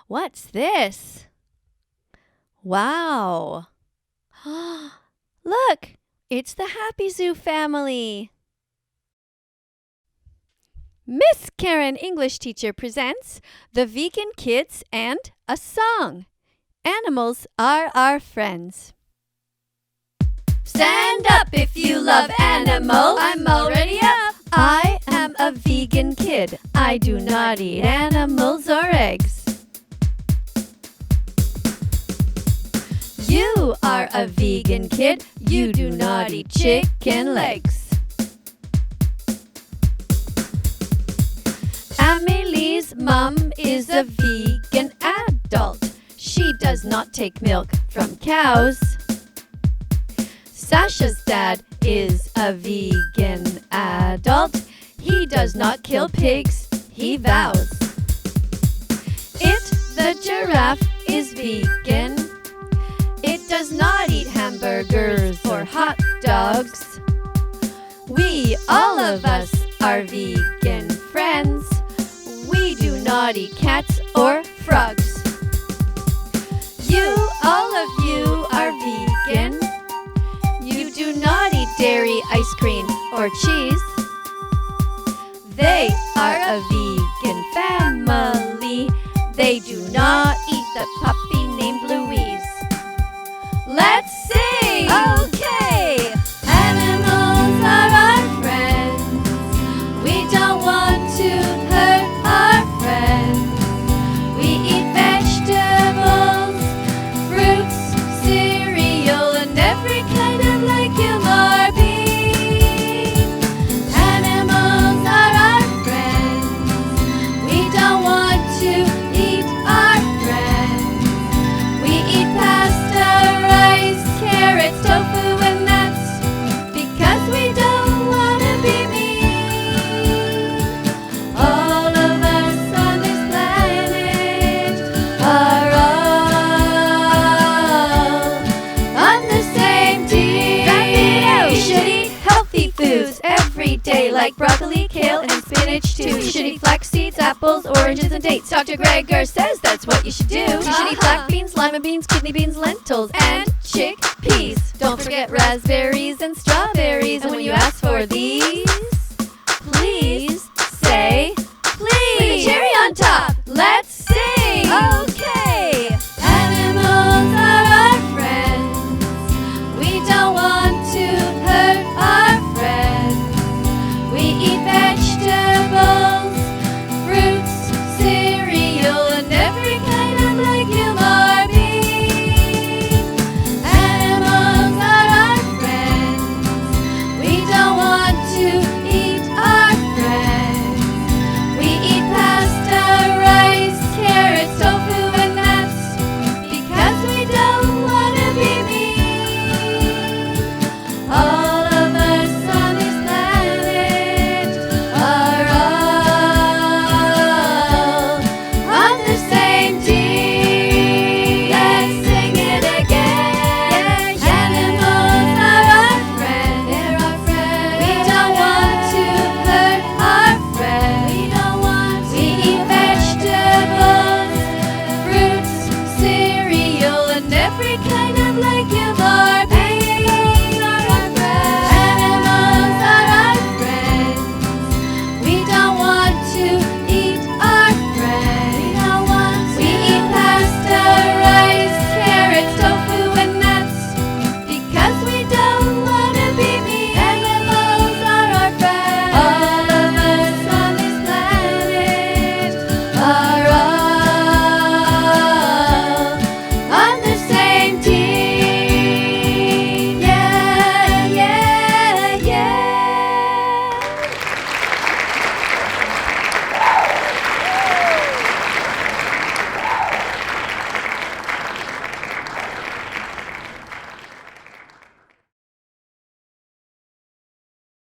What's this? Wow! Look! It's the Happy Zoo family! Miss Karen English Teacher presents The Vegan Kids and a Song. Animals are our friends. Stand up if you love animals. I'm already up. I am a vegan kid. I do not eat animals or eggs. You are a vegan kid. You do not eat chicken legs. Amelie's mom is a vegan adult. She does not take milk from cows. Sasha's dad is a vegan adult. He does not kill pigs, he vows. It, the giraffe, is vegan. It does not eat hamburgers or hot dogs. We, all of us, are vegan friends. We do not eat cats or frogs. You, all of you, are vegan. You do not eat dairy, ice cream, or cheese. They are a vegan family. They do not eat the puppy named Louise. Let's sing! Okay! Animals are our friends. We don't want to hurt our friends. We eat vegetables, fruits, cereal, and every kind of legume or bean. Animals are our friends. We don't want to eat our friends. We eat pasta, rice, carrots, tofu, and nuts because we don't want to be mean. All of us on this planet are all on the same team. We should eat healthy foods every day, like broccoli, kale, and spinach too. You should eat flax seeds, apples, oranges, and dates. Dr. Greger says that's what you should do. You should eat black beans, lima beans, kidney beans, lentils, and chickpeas. Don't forget raspberries and strawberries. And when you ask for these, please say please with a cherry on top.